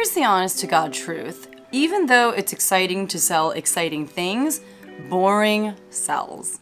Here's the honest to God truth. Even though it's exciting to sell exciting things, boring sells.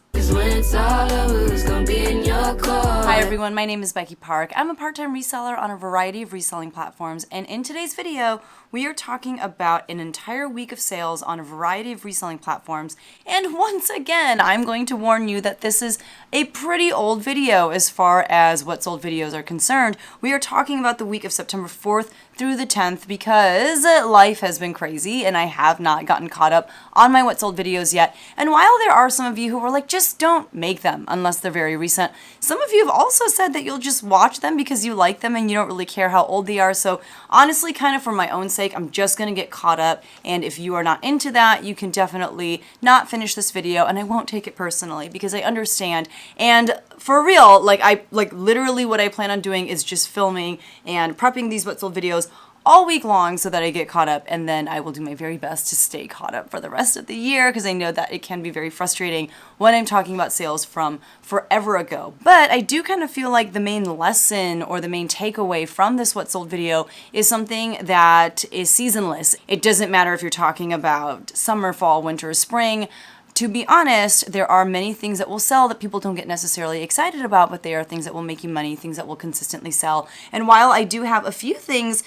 Hi everyone, my name is Becky Park. I'm a part-time reseller on a variety of reselling platforms, and in today's video, we are talking about an entire week of sales on a variety of reselling platforms. And once again, I'm going to warn you that this is a pretty old video as far as what sold videos are concerned. We are talking about the week of September 4th through the 10th because life has been crazy and I have not gotten caught up on my what sold videos yet. And while there are some of you who are like, just don't make them unless they're very recent, some of you have also said that you'll just watch them because you like them and you don't really care how old they are. So honestly, kind of for my own sake, I'm just going to get caught up. And if you are not into that, you can definitely not finish this video, and I won't take it personally because I understand. And for real, literally what I plan on doing is just filming and prepping these what sold videos all week long so that I get caught up, and then I will do my very best to stay caught up for the rest of the year because I know that it can be very frustrating when I'm talking about sales from forever ago. But I do kind of feel like the main lesson or the main takeaway from this what sold video is something that is seasonless. It doesn't matter if you're talking about summer, fall, winter, spring. To be honest, there are many things that will sell that people don't get necessarily excited about, but they are things that will make you money, things that will consistently sell. And while I do have a few things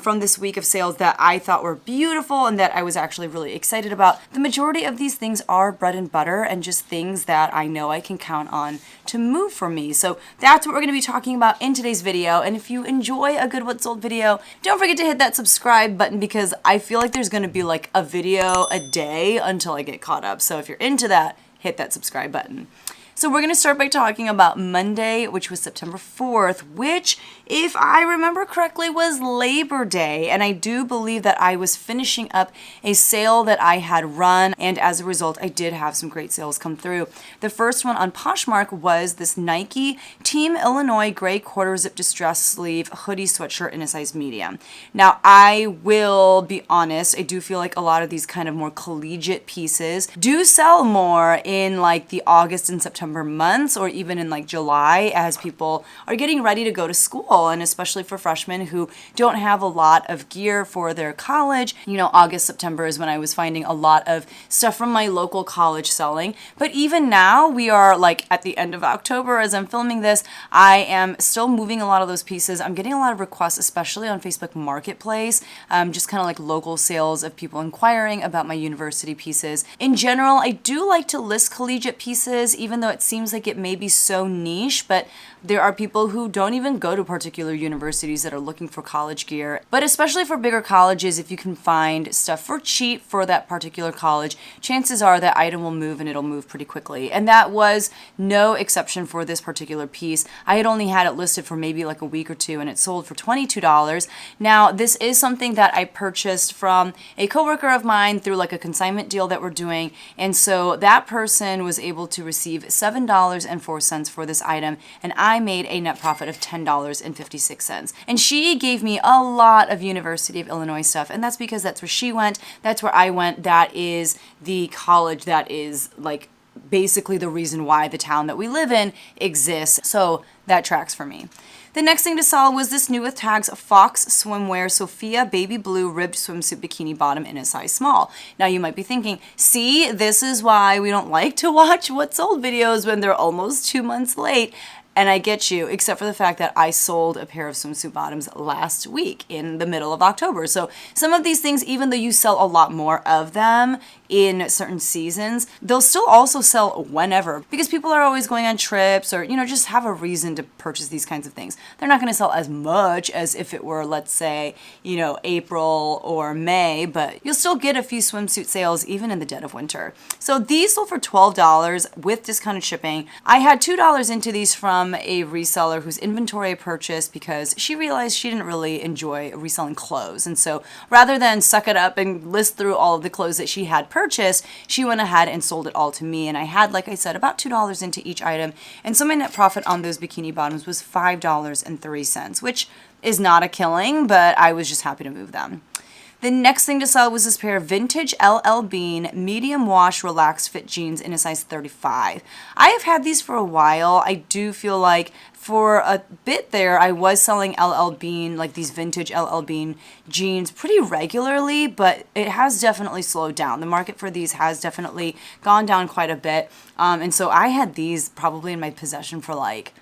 from this week of sales that I thought were beautiful and that I was actually really excited about, the majority of these things are bread and butter and just things that I know I can count on to move for me. So that's what we're going to be talking about in today's video. And if you enjoy a good what sold video, don't forget to hit that subscribe button because I feel like there's going to be like a video a day until I get caught up. So if you're into that, hit that subscribe button. So we're going to start by talking about Monday, which was September 4th, which, if I remember correctly, was Labor Day. And I do believe that I was finishing up a sale that I had run, and as a result, I did have some great sales come through. The first one on Poshmark was this Nike Team Illinois gray quarter zip distressed sleeve hoodie sweatshirt in a size medium. Now, I will be honest, I do feel like a lot of these kind of more collegiate pieces do sell more in like the August and September months, or even in like July, as people are getting ready to go to school, and especially for freshmen who don't have a lot of gear for their college. You know, August, September is when I was finding a lot of stuff from my local college selling. But even now, we are like at the end of October as I'm filming this, I am still moving a lot of those pieces. I'm getting a lot of requests, especially on Facebook Marketplace, just kind of like local sales of people inquiring about my university pieces. In general, I do like to list collegiate pieces, even though it seems like it may be so niche, but there are people who don't even go to particular universities that are looking for college gear. But especially for bigger colleges, if you can find stuff for cheap for that particular college, chances are that item will move, and it'll move pretty quickly. And that was no exception for this particular piece. I had only had it listed for maybe like a week or two, and it sold for $22. Now, this is something that I purchased from a coworker of mine through like a consignment deal that we're doing. And so that person was able to receive $7.04 for this item, and I made a net profit of $10.56. And she gave me a lot of University of Illinois stuff, and that's because that's where she went, that's where I went. That is the college that is like basically the reason why the town that we live in exists. So that tracks for me. The next thing to sell was this new with tags Fox Swimwear Sophia Baby Blue Ribbed Swimsuit Bikini Bottom in a size small. Now you might be thinking, see, this is why we don't like to watch what sold videos when they're almost 2 months late. And I get you, except for the fact that I sold a pair of swimsuit bottoms last week in the middle of October. So some of these things, even though you sell a lot more of them in certain seasons, they'll still also sell whenever, because people are always going on trips or, you know, just have a reason to purchase these kinds of things. They're not going to sell as much as if it were, let's say, you know, April or May, but you'll still get a few swimsuit sales even in the dead of winter. So these sold for $12 with discounted shipping. I had $2 into these from a reseller whose inventory I purchased because she realized she didn't really enjoy reselling clothes. And so rather than suck it up and list through all of the clothes that she had purchased, she went ahead and sold it all to me. And I had, like I said, about $2 into each item. And so my net profit on those bikini bottoms was $5.03, which is not a killing, but I was just happy to move them. The next thing to sell was this pair of vintage LL Bean medium wash relaxed fit jeans in a size 35. I have had these for a while. I do feel like for a bit there, I was selling LL Bean, like these vintage LL Bean jeans pretty regularly, but it has definitely slowed down. The market for these has definitely gone down quite a bit. And so I had these probably in my possession for like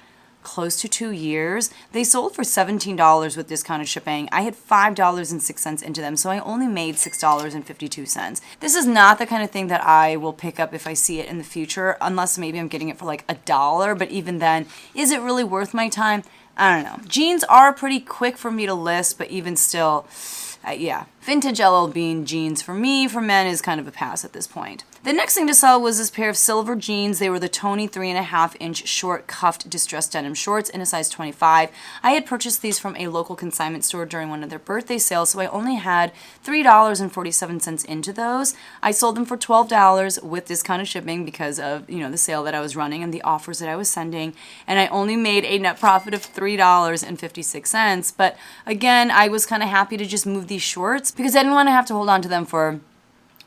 close to 2 years. They sold for $17 with discounted shipping. I had $5.06 into them, so I only made $6.52. This is not the kind of thing that I will pick up if I see it in the future, unless maybe I'm getting it for like $1, but even then, is it really worth my time? I don't know. Jeans are pretty quick for me to list, but even still, yeah. Vintage LL Bean jeans for me, for men, is kind of a pass at this point. The next thing to sell was this pair of silver jeans. They were the Tony 3.5-inch short cuffed distressed denim shorts in a size 25. I had purchased these from a local consignment store during one of their birthday sales, so I only had $3.47 into those. I sold them for $12 with discounted shipping because of, the sale that I was running and the offers that I was sending, and I only made a net profit of $3.56. But again, I was kind of happy to just move these shorts because I didn't want to have to hold on to them for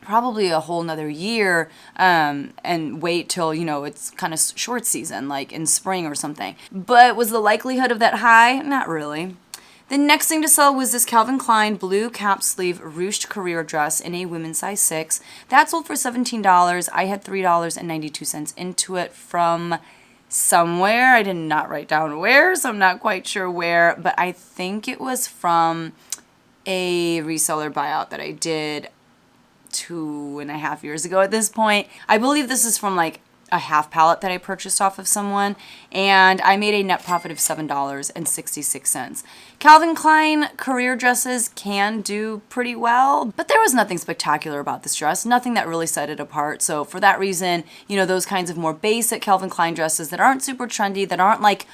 probably a whole nother year and wait till, it's kind of short season, like in spring or something. But was the likelihood of that high? Not really. The next thing to sell was this Calvin Klein blue cap sleeve ruched career dress in a women's size 6. That sold for $17. I had $3.92 into it from somewhere. I did not write down where, so I'm not quite sure where, but I think it was from a reseller buyout that I did 2.5 years ago at this point. I believe this is from like a half pallet that I purchased off of someone, and I made a net profit of $7.66. Calvin Klein career dresses can do pretty well, but there was nothing spectacular about this dress, nothing that really set it apart. So for that reason, those kinds of more basic Calvin Klein dresses that aren't super trendy, that aren't like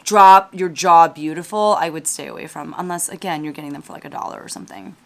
drop your jaw beautiful, I would stay away from, unless again you're getting them for like $1 or something.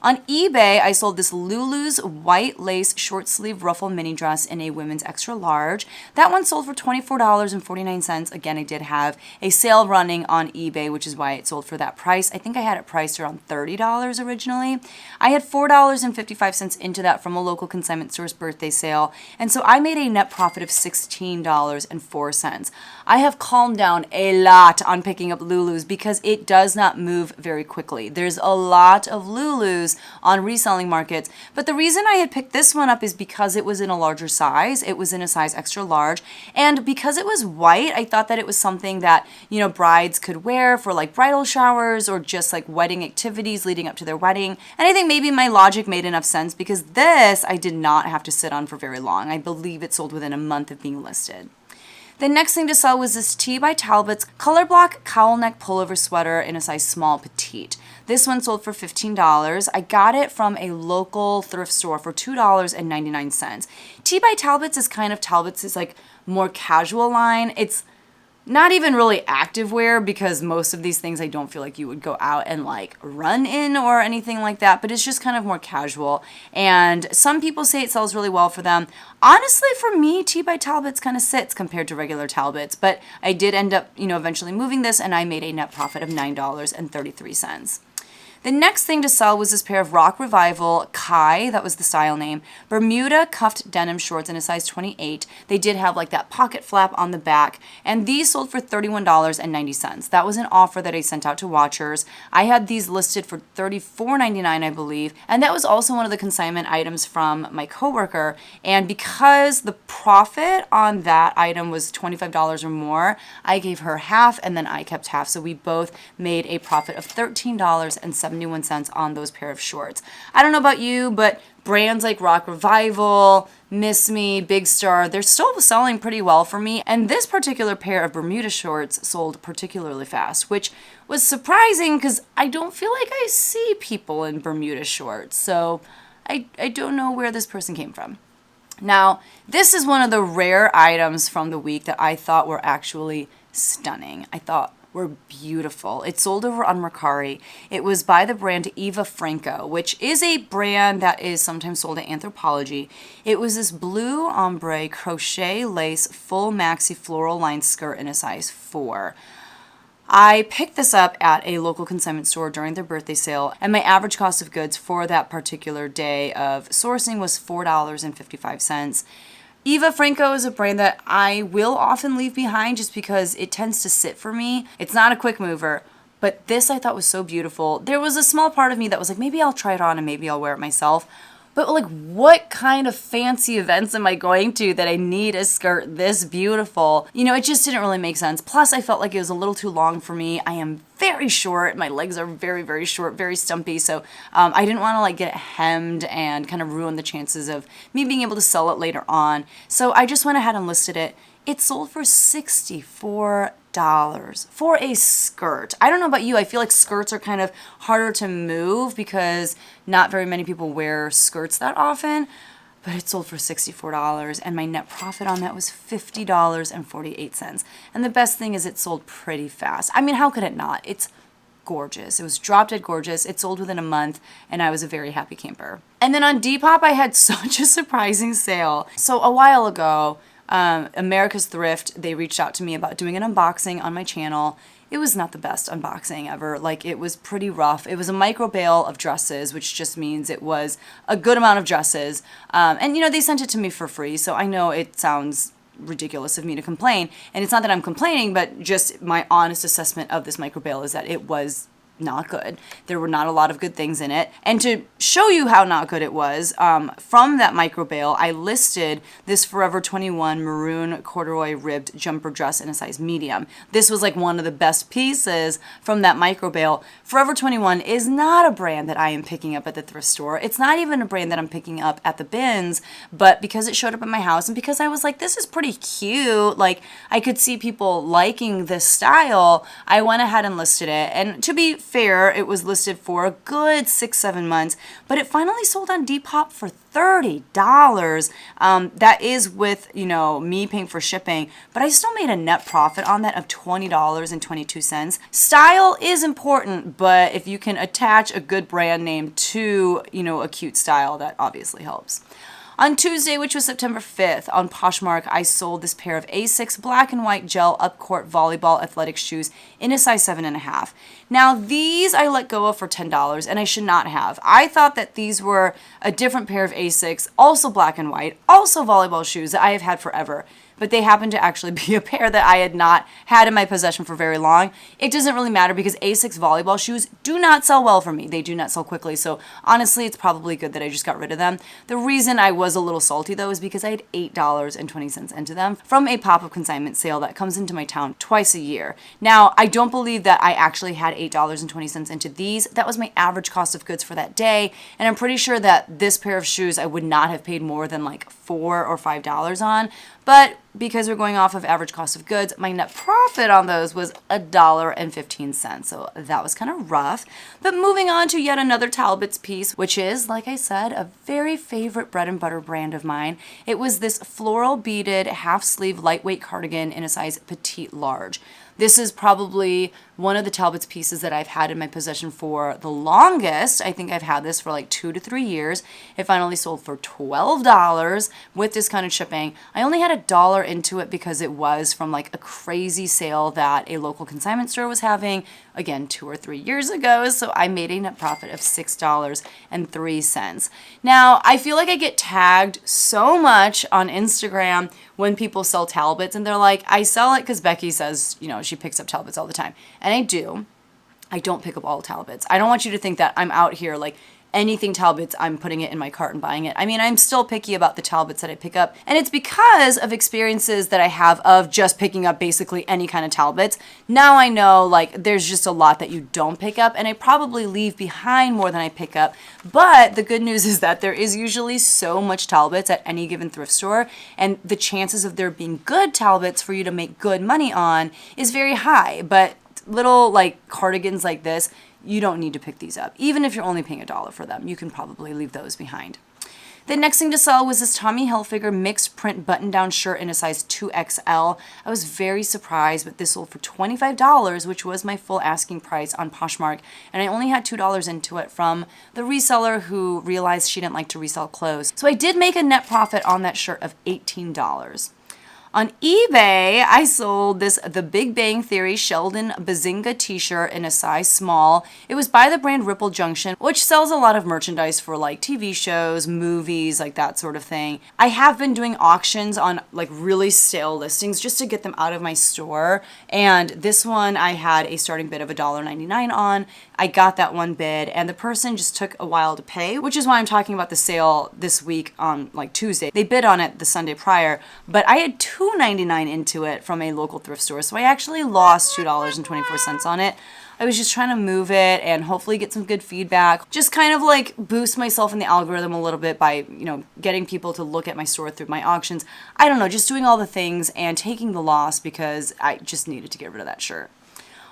On eBay, I sold this Lulu's white lace short sleeve ruffle mini dress in a women's extra large. That one sold for $24.49. Again, I did have a sale running on eBay, which is why it sold for that price. I think I had it priced around $30 originally. I had $4.55 into that from a local consignment store's birthday sale, and so I made a net profit of $16.04. I have calmed down a lot on picking up Lulu's because it does not move very quickly. There's a lot of Lulu's on reselling markets, but the reason I had picked this one up is because it was in a larger size. It was in a size extra large, and because it was white, I thought that it was something that brides could wear for like bridal showers or just like wedding activities leading up to their wedding. And I think maybe my logic made enough sense because this I did not have to sit on for very long. I believe it sold within a month of being listed. The next thing to sell was this T by Talbot's color block cowl neck pullover sweater in a size small petite. This one sold for $15. I got it from a local thrift store for $2.99. T by Talbot's is kind of Talbot's like more casual line. It's not even really activewear because most of these things I don't feel like you would go out and like run in or anything like that, but it's just kind of more casual. And some people say it sells really well for them. Honestly, for me, T by Talbot's kind of sits compared to regular Talbot's, but I did end up, eventually moving this, and I made a net profit of $9.33. The next thing to sell was this pair of Rock Revival Kai, that was the style name, Bermuda cuffed denim shorts in a size 28. They did have like that pocket flap on the back, and these sold for $31.90. That was an offer that I sent out to watchers. I had these listed for $34.99, I believe, and that was also one of the consignment items from my coworker. And because the profit on that item was $25 or more, I gave her half and then I kept half, so we both made a profit of $13.71 on those pair of shorts. I don't know about you, but brands like Rock Revival, Miss Me, Big Star, they're still selling pretty well for me. And this particular pair of Bermuda shorts sold particularly fast, which was surprising because I don't feel like I see people in Bermuda shorts. So I don't know where this person came from. Now, this is one of the rare items from the week that I thought were actually stunning. I thought were beautiful. It sold over on Mercari. It was by the brand Eva Franco, which is a brand that is sometimes sold at Anthropologie. It was this blue ombre crochet lace full maxi floral lined skirt in a size 4. I picked this up at a local consignment store during their birthday sale, and my average cost of goods for that particular day of sourcing was $4.55. Eva Franco is a brand that I will often leave behind just because it tends to sit for me. It's not a quick mover, but this I thought was so beautiful. There was a small part of me that was like, maybe I'll try it on and maybe I'll wear it myself. But like, what kind of fancy events am I going to that I need a skirt this beautiful? You know, it just didn't really make sense. Plus, I felt like it was a little too long for me. I am very short. My legs are very, very short, very stumpy. So I didn't want to like get it hemmed and kind of ruin the chances of me being able to sell it later on. So I just went ahead and listed it. It sold for $64 for a skirt. I don't know about you. I feel like skirts are kind of harder to move because not very many people wear skirts that often. But it sold for $64, and my net profit on that was $50.48. And the best thing is it sold pretty fast. I mean, how could it not? It's gorgeous. It was drop dead gorgeous. It sold within a month, and I was a very happy camper. And then on Depop, I had such a surprising sale. So a while ago, America's Thrift, they reached out to me about doing an unboxing on my channel. It was not the best unboxing ever. Like, it was pretty rough. It was a micro bale of dresses, which just means it was a good amount of dresses. And, you know, they sent it to me for free, so I know it sounds ridiculous of me to complain. And it's not that I'm complaining, but just my honest assessment of this micro bale is that it was not good. There were not a lot of good things in it. And to show you how not good it was, from that micro bale, I listed this Forever 21 maroon corduroy ribbed jumper dress in a size medium. This was like one of the best pieces from that micro bale. Forever 21 is not a brand that I am picking up at the thrift store. It's not even a brand that I'm picking up at the bins, but because it showed up at my house and because I was like, this is pretty cute, like I could see people liking this style, I went ahead and listed it. And to be fair, it was listed for a good 6-7 months, but it finally sold on Depop for $30. That is with, you know, me paying for shipping, but I still made a net profit on that of $20.22. Style is important, but if you can attach a good brand name to, you know, a cute style, that obviously helps. On Tuesday, which was September 5th, on Poshmark, I sold this pair of Asics black and white gel upcourt volleyball athletic shoes in a size 7.5. Now, these I let go of for $10, and I should not have. I thought that these were a different pair of Asics, also black and white, also volleyball shoes that I have had forever. But they happen to actually be a pair that I had not had in my possession for very long. It doesn't really matter because Asics volleyball shoes do not sell well for me. They do not sell quickly. So honestly, it's probably good that I just got rid of them. The reason I was a little salty though is because I had $8.20 into them from a pop-up consignment sale that comes into my town twice a year. Now, I don't believe that I actually had $8.20 into these. That was my average cost of goods for that day. And I'm pretty sure that this pair of shoes I would not have paid more than like $4 or $5 on. But because we're going off of average cost of goods, my net profit on those was $1.15. So that was kind of rough. But moving on to yet another Talbot's piece, which is, like I said, a very favorite bread and butter brand of mine. It was this floral beaded half sleeve lightweight cardigan in a size petite large. This is probably one of the Talbot's pieces that I've had in my possession for the longest. I think I've had this for like 2 to 3 years. It finally sold for $12 with discounted shipping. I only had $1 into it because it was from like a crazy sale that a local consignment store was having, again, 2 or 3 years ago. So I made a net profit of $6.03. Now, I feel like I get tagged so much on Instagram when people sell Talbots and they're like, I sell it because Becky says, you know, she picks up Talbots all the time. And I do. I don't pick up all Talbots. I don't want you to think that I'm out here like anything Talbots, I'm putting it in my cart and buying it. I mean, I'm still picky about the Talbots that I pick up. And it's because of experiences that I have of just picking up basically any kind of Talbots. Now I know like there's just a lot that you don't pick up and I probably leave behind more than I pick up. But the good news is that there is usually so much Talbots at any given thrift store and the chances of there being good Talbots for you to make good money on is very high. But little like cardigans like this, you don't need to pick these up. Even if you're only paying $1 for them, you can probably leave those behind. The next thing to sell was this Tommy Hilfiger mixed print button-down shirt in a size 2XL. I was very surprised, but this sold for $25, which was my full asking price on Poshmark, and I only had $2 into it from the reseller who realized she didn't like to resell clothes. So I did make a net profit on that shirt of $18. On eBay, I sold this The Big Bang Theory Sheldon Bazinga t-shirt in a size small. It was by the brand Ripple Junction, which sells a lot of merchandise for like TV shows, movies, like that sort of thing. I have been doing auctions on like really stale listings just to get them out of my store. And this one I had a starting bid of $1.99 on. I got that one bid and the person just took a while to pay, which is why I'm talking about the sale this week on like Tuesday. They bid on it the Sunday prior, but I had $2.99 into it from a local thrift store. So I actually lost $2.24 on it. I was just trying to move it and hopefully get some good feedback. Just kind of like boost myself in the algorithm a little bit by, getting people to look at my store through my auctions. I don't know, just doing all the things and taking the loss because I just needed to get rid of that shirt.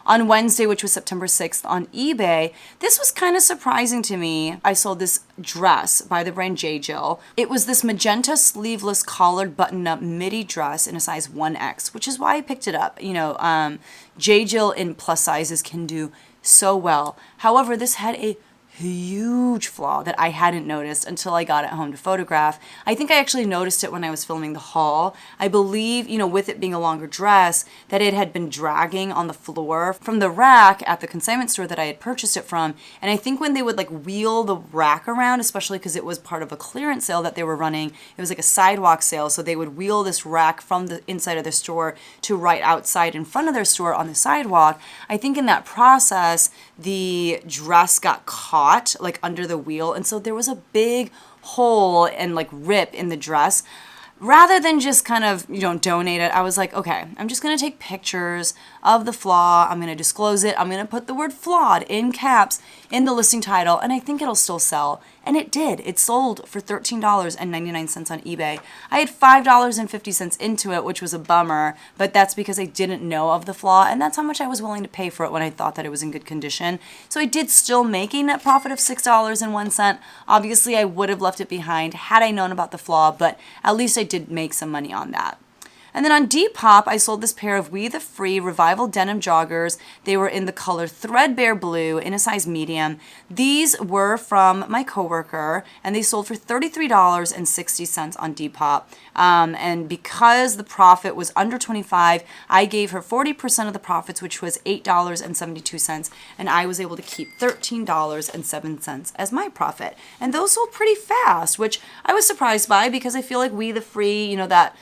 On Wednesday, which was September 6th on eBay, this was kind of surprising to me. I sold this dress by the brand J. Jill. It was this magenta sleeveless collared button-up midi dress in a size 1X, which is why I picked it up. J. Jill in plus sizes can do so well. However, this had a huge flaw that I hadn't noticed until I got it home to photograph. I think I actually noticed it when I was filming the haul. I believe, with it being a longer dress, that it had been dragging on the floor from the rack at the consignment store that I had purchased it from. And I think when they would like wheel the rack around, especially because it was part of a clearance sale that they were running, it was like a sidewalk sale. So they would wheel this rack from the inside of the store to right outside in front of their store on the sidewalk. I think in that process, the dress got caught like under the wheel, and so there was a big hole and like rip in the dress. Rather than just kind of, donate it, I was like, okay, I'm just going to take pictures of the flaw. I'm going to disclose it. I'm going to put the word flawed in caps in the listing title, and I think it'll still sell. And it did. It sold for $13.99 on eBay. I had $5.50 into it, which was a bummer, but that's because I didn't know of the flaw, and that's how much I was willing to pay for it when I thought that it was in good condition. So I did still make a net profit of $6.01. Obviously, I would have left it behind had I known about the flaw, but at least I did make some money on that. And then on Depop, I sold this pair of We The Free Revival denim joggers. They were in the color threadbare blue in a size medium. These were from my coworker, and they sold for $33.60 on Depop. And because the profit was under $25, I gave her 40% of the profits, which was $8.72, and I was able to keep $13.07 as my profit. And those sold pretty fast, which I was surprised by because I feel like We The Free, that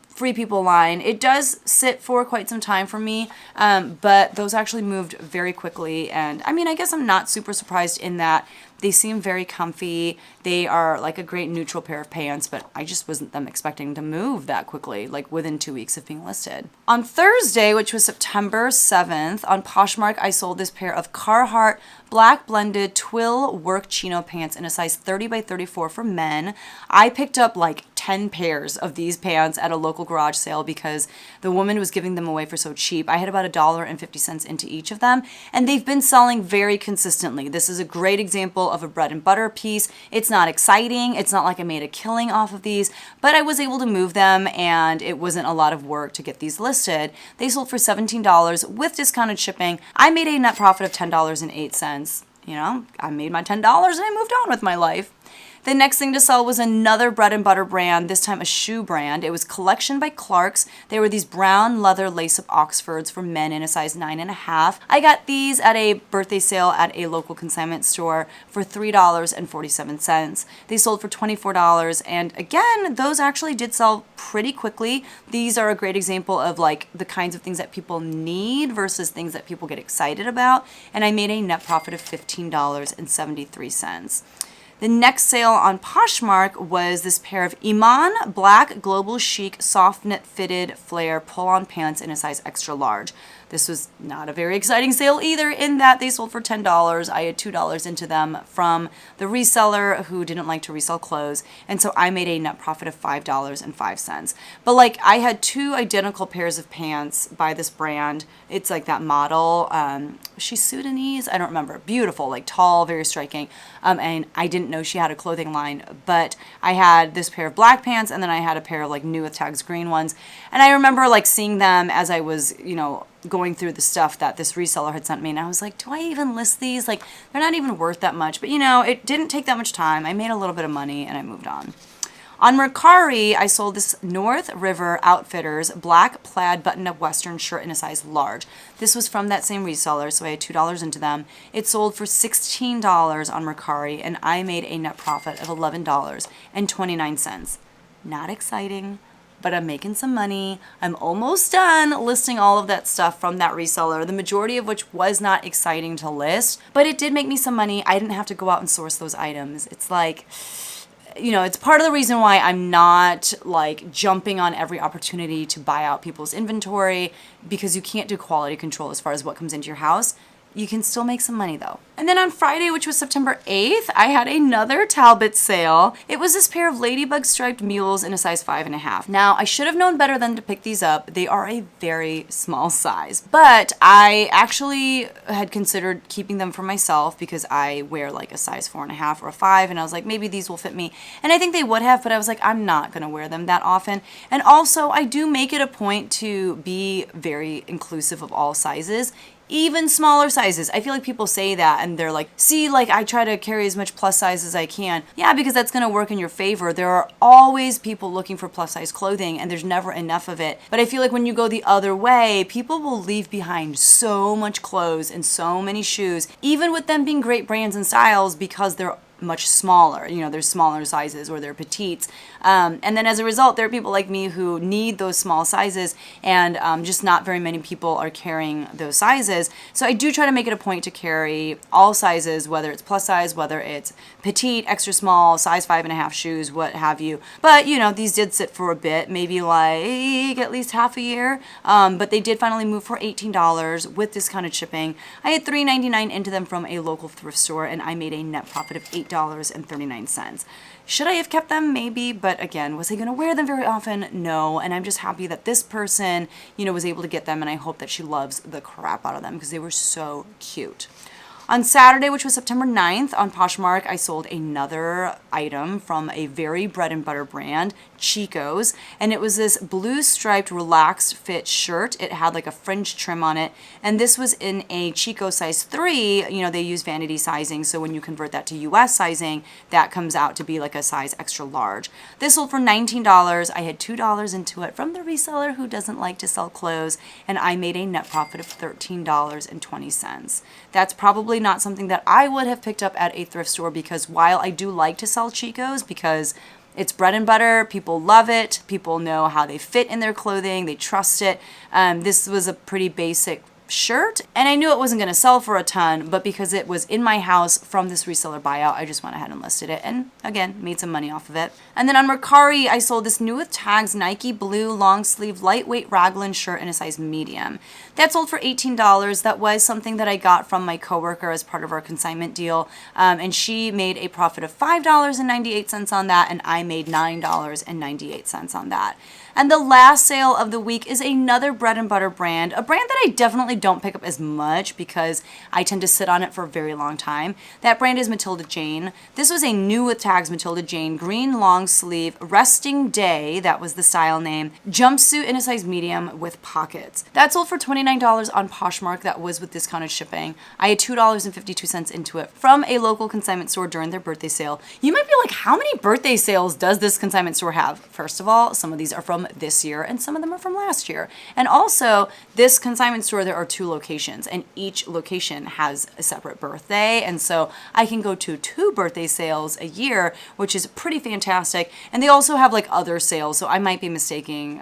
Free People line, it does sit for quite some time for me, but those actually moved very quickly. And I guess I'm not super surprised in that they seem very comfy. They are like a great neutral pair of pants, but I just wasn't them expecting to move that quickly, like within 2 weeks of being listed. On Thursday, which was September 7th, on Poshmark, I sold this pair of Carhartt black blended twill work chino pants in a size 30 by 34 for men. I picked up like 10 pairs of these pants at a local garage sale because the woman was giving them away for so cheap. I had about $1.50 into each of them, and they've been selling very consistently. This is a great example of a bread and butter piece. It's not exciting. It's not like I made a killing off of these, but I was able to move them, and it wasn't a lot of work to get these listed. They sold for $17 with discounted shipping. I made a net profit of $10.08. I made my $10 and I moved on with my life. The next thing to sell was another bread and butter brand, this time a shoe brand. It was Collection by Clarks. They were these brown leather lace-up Oxfords for men in a size 9.5. I got these at a birthday sale at a local consignment store for $3.47. They sold for $24, and again, those actually did sell pretty quickly. These are a great example of like the kinds of things that people need versus things that people get excited about, and I made a net profit of $15.73. The next sale on Poshmark was this pair of Iman black global chic soft knit fitted flare pull-on pants in a size extra large. This was not a very exciting sale either in that they sold for $10. I had $2 into them from the reseller who didn't like to resell clothes, and so I made a net profit of $5.05. But like I had two identical pairs of pants by this brand. It's like that model. She's Sudanese. I don't remember. Beautiful, like tall, very striking. And I didn't know she had a clothing line, but I had this pair of black pants, and then I had a pair of like new with tags green ones. And I remember like seeing them as I was, going through the stuff that this reseller had sent me, and I was like, do I even list these? Like, they're not even worth that much. But it didn't take that much time. I made a little bit of money and I moved on. On Mercari, I sold this North River Outfitters black plaid button-up western shirt in a size large. This was from that same reseller, so I had $2 into them. It sold for $16 on Mercari, and I made a net profit of $11.29. Not exciting, but I'm making some money. I'm almost done listing all of that stuff from that reseller, the majority of which was not exciting to list, but it did make me some money. I didn't have to go out and source those items. It's like, you know, it's part of the reason why I'm not like jumping on every opportunity to buy out people's inventory, because you can't do quality control as far as what comes into your house. You can still make some money though. And then on Friday, which was September 8th, I had another Talbot sale. It was this pair of ladybug striped mules in a size 5.5. Now, I should have known better than to pick these up. They are a very small size, but I actually had considered keeping them for myself because I wear like a size 4.5 or a 5, and I was like, maybe these will fit me. And I think they would have, but I was like, I'm not gonna wear them that often. And also, I do make it a point to be very inclusive of all sizes, even smaller sizes. I feel like people say that and they're like, see, like I try to carry as much plus size as I can. Yeah, because that's gonna work in your favor. There are always people looking for plus size clothing and there's never enough of it. But I feel like when you go the other way, people will leave behind so much clothes and so many shoes, even with them being great brands and styles, because they're much smaller, you know, they're smaller sizes or they're petites. And then as a result, there are people like me who need those small sizes, and just not very many people are carrying those sizes. So I do try to make it a point to carry all sizes, whether it's plus size, whether it's petite, extra small, size 5.5 shoes, what have you. But, you know, these did sit for a bit, maybe like at least half a year. But they did finally move for $18 with discounted shipping. I had $3.99 into them from a local thrift store, and I made a net profit of $8.39. Should I have kept them? Maybe, but again, was I going to wear them very often? No, and I'm just happy that this person, you know, was able to get them, and I hope that she loves the crap out of them because they were so cute. On Saturday, which was September 9th, on Poshmark, I sold another item from a very bread and butter brand, Chico's, and it was this blue striped relaxed fit shirt. It had like a fringe trim on it, and this was in a Chico size 3. You know, they use vanity sizing, so when you convert that to US sizing, that comes out to be like a size extra large. This sold for $19. I had $2 into it from the reseller who doesn't like to sell clothes, and I made a net profit of $13.20. That's probably not something that I would have picked up at a thrift store, because while I do like to sell Chico's because it's bread and butter, people love it, people know how they fit in their clothing, they trust it. This was a pretty basic shirt, and I knew it wasn't going to sell for a ton, but because it was in my house from this reseller buyout, I just went ahead and listed it, and again, made some money off of it. And then on Mercari, I sold this new with tags Nike blue long sleeve lightweight raglan shirt in a size medium. That sold for $18. That was something that I got from my coworker as part of our consignment deal, and she made a profit of $5.98 on that, and I made $9.98 on that. And the last sale of the week is another bread and butter brand, a brand that I definitely don't pick up as much because I tend to sit on it for a very long time. That brand is Matilda Jane. This was a new with tags Matilda Jane, green long sleeve, resting day, that was the style name, jumpsuit in a size medium with pockets. That sold for $29 on Poshmark. That was with discounted shipping. I had $2.52 into it from a local consignment store during their birthday sale. You might be like, how many birthday sales does this consignment store have? First of all, some of these are from this year and some of them are from last year. And also, this consignment store, there are 2 locations, and each location has a separate birthday, and so I can go to 2 birthday sales a year, which is pretty fantastic. And they also have like other sales, so I might be mistaking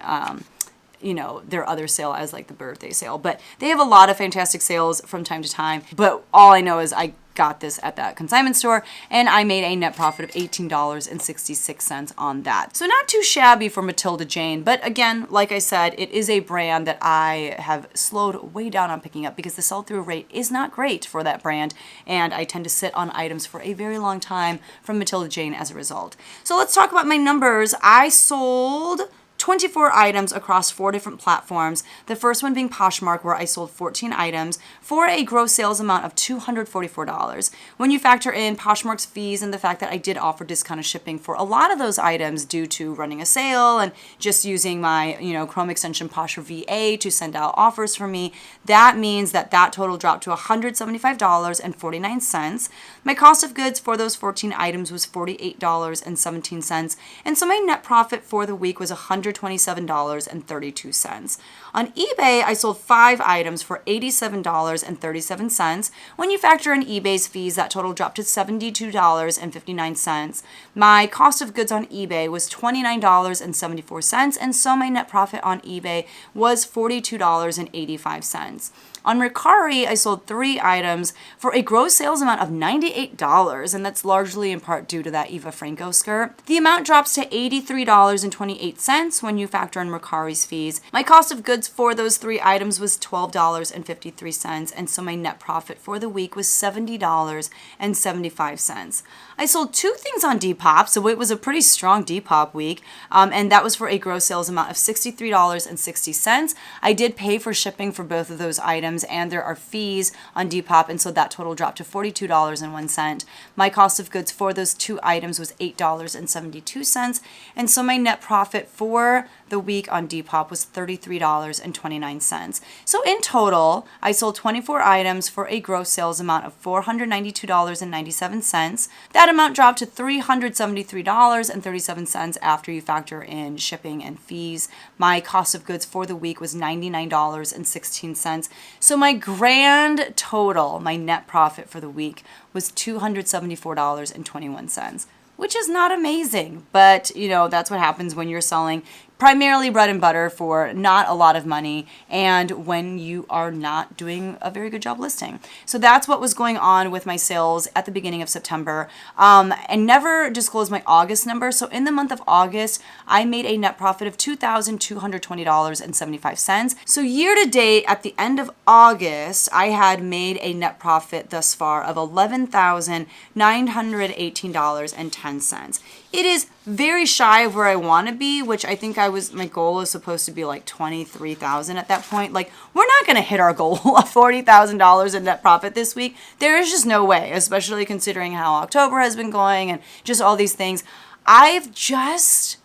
you know, their other sale as like the birthday sale, but they have a lot of fantastic sales from time to time. But all I know is I got this at that consignment store, and I made a net profit of $18.66 on that. So not too shabby for Matilda Jane, but again, like I said, it is a brand that I have slowed way down on picking up because the sell-through rate is not great for that brand, and I tend to sit on items for a very long time from Matilda Jane as a result. So let's talk about my numbers. I sold 24 items across 4 different platforms. The first one being Poshmark, where I sold 14 items for a gross sales amount of $244. When you factor in Poshmark's fees and the fact that I did offer discounted shipping for a lot of those items due to running a sale and just using my, Chrome extension Posher VA to send out offers for me, that means that total dropped to $175.49. My cost of goods for those 14 items was $48.17. And so my net profit for the week was $127.32. On eBay, I sold 5 items for $87.37. When you factor in eBay's fees, that total dropped to $72.59. My cost of goods on eBay was $29.74, and so my net profit on eBay was $42.85. On Mercari, I sold 3 items for a gross sales amount of $98, and that's largely in part due to that Eva Franco skirt. The amount drops to $83.28 when you factor in Mercari's fees. My cost of goods for those 3 items was $12.53, and so my net profit for the week was $70.75. I sold 2 things on Depop, so it was a pretty strong Depop week, and that was for a gross sales amount of $63.60. I did pay for shipping for both of those items, and there are fees on Depop, and so that total dropped to $42.01. My cost of goods for those 2 items was $8.72, and so my net profit for the week on Depop was $33.29. So in total, I sold 24 items for a gross sales amount of $492.97. That amount dropped to $373.37 after you factor in shipping and fees. My cost of goods for the week was $99.16. So my grand total, my net profit for the week, was $274.21. Which is not amazing, but that's what happens when you're selling primarily bread and butter for not a lot of money and when you are not doing a very good job listing. So that's what was going on with my sales at the beginning of September. And never disclosed my August number. So in the month of August, I made a net profit of $2,220.75. So year to date, at the end of August, I had made a net profit thus far of $11,918.10. It is very shy of where I want to be, which I think my goal is supposed to be like 23,000 at that point. Like, we're not going to hit our goal of $40,000 in net profit this week. There is just no way, especially considering how October has been going and just all these things. I've just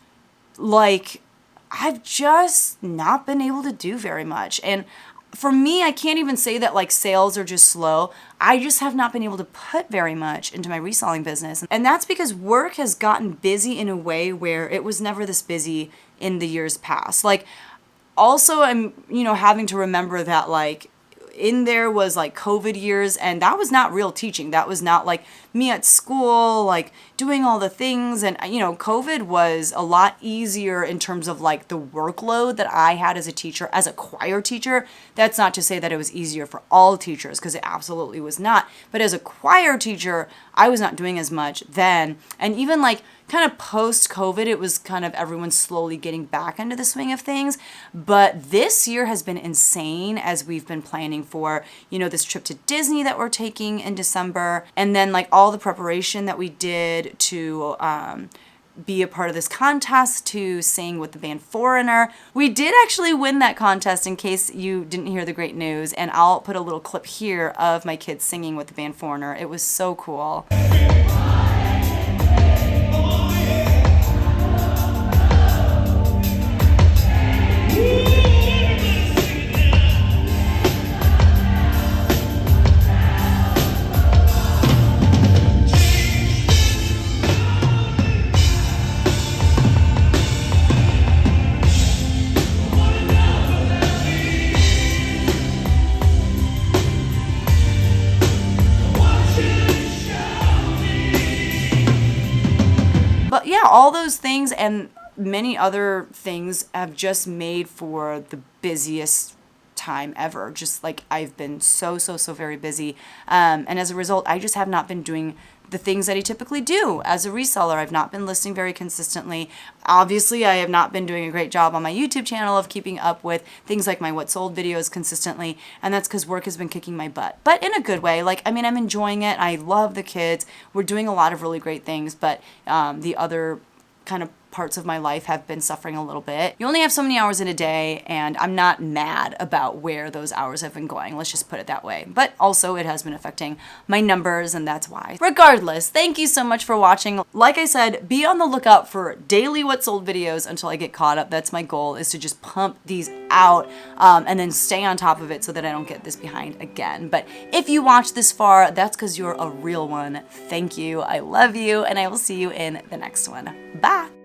not been able to do very much. And for me, I can't even say that like sales are just slow. I just have not been able to put very much into my reselling business. And that's because work has gotten busy in a way where it was never this busy in the years past. Like, also I'm, having to remember that like in there was like COVID years, and that was not real teaching. That was not like me at school, like doing all the things. And, COVID was a lot easier in terms of like the workload that I had as a teacher, as a choir teacher. That's not to say that it was easier for all teachers, because it absolutely was not. But as a choir teacher, I was not doing as much then. And even like kind of post-COVID, it was kind of everyone slowly getting back into the swing of things. But this year has been insane as we've been planning for, this trip to Disney that we're taking in December. And then like all the preparation that we did to be a part of this contest to sing with the band Foreigner. We did actually win that contest, in case you didn't hear the great news. And I'll put a little clip here of my kids singing with the band Foreigner. It was so cool. But yeah, all those things and many other things have just made for the busiest time ever. Just like I've been so very busy. And as a result, I just have not been doing the things that I typically do as a reseller. I've not been listing very consistently. Obviously, I have not been doing a great job on my YouTube channel of keeping up with things like my What Sold videos consistently, and that's because work has been kicking my butt. But in a good way. Like, I'm enjoying it. I love the kids. We're doing a lot of really great things, but the other kind of parts of my life have been suffering a little bit. You only have so many hours in a day, and I'm not mad about where those hours have been going. Let's just put it that way. But also it has been affecting my numbers, and that's why. Regardless, thank you so much for watching. Like I said, be on the lookout for daily what sold videos until I get caught up. That's my goal, is to just pump these out and then stay on top of it so that I don't get this behind again. But if you watched this far, that's because you're a real one. Thank you. I love you, and I will see you in the next one. Bye.